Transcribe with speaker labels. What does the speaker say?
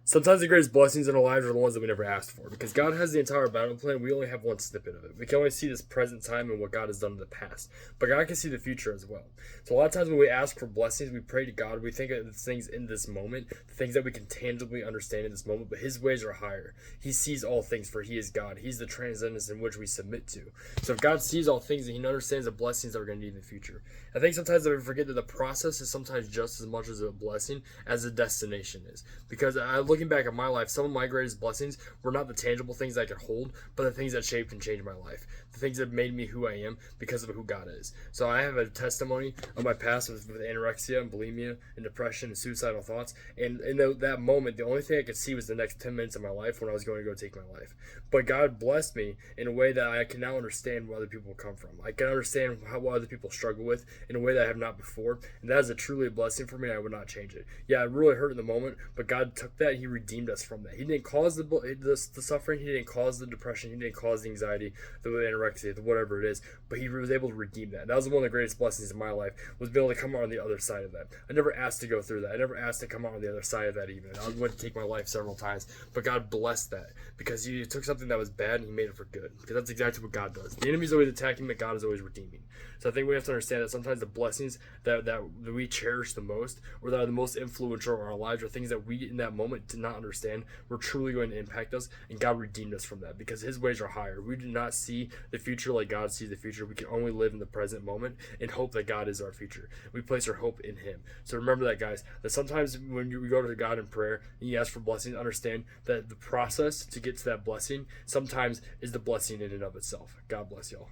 Speaker 1: Sometimes the greatest blessings in our lives are the ones that we never asked for, because God has the entire battle plan. We only have one snippet of it. We can only see this present time and what God has done in the past, but God can see the future as well. So a lot of times when we ask for blessings, we pray to God. We think of the things in this moment, the things that we can tangibly understand in this moment, but His ways are higher. He sees all things, for He is God. He's the transcendence in which we submit to. So if God sees all things, then He understands the blessings that we're going to need in the future. I think sometimes that we forget that the process is sometimes just as much as a blessing as the destination is, because looking back at my life, some of my greatest blessings were not the tangible things I could hold, but the things that shaped and changed my life. The things that made me who I am because of who God is. So I have a testimony of my past with anorexia and bulimia and depression and suicidal thoughts. And in that moment, the only thing I could see was the next 10 minutes of my life when I was going to go take my life. But God blessed me in a way that I can now understand where other people come from. I can understand what other people struggle with in a way that I have not before. And that is truly a blessing for me. I would not change it. Yeah, it really hurt in the moment, but God took that and He redeemed us from that. He didn't cause the suffering. He didn't cause the depression. He didn't cause the anxiety, the anorexia, the whatever it is. But He was able to redeem that. And that was one of the greatest blessings in my life, was being able to come out on the other side of that. I never asked to go through that. I never asked to come out on the other side of that even. I went to take my life several times, but God blessed that because He took something that was bad and He made it for good. Because that's exactly what God does. The enemy's always attacking, but God is always redeeming. So I think we have to understand that sometimes the blessings that we cherish the most, or that are the most influential in our lives, are things that we in that moment did not understand were truly going to impact us, and God redeemed us from that because His ways are higher. We do not see the future like God sees the future. We can only live in the present moment and hope that God is our future. We place our hope in Him. So remember that, guys, that sometimes when you go to God in prayer and you ask for blessings, understand that the process to get to that blessing sometimes is the blessing in and of itself. God bless y'all.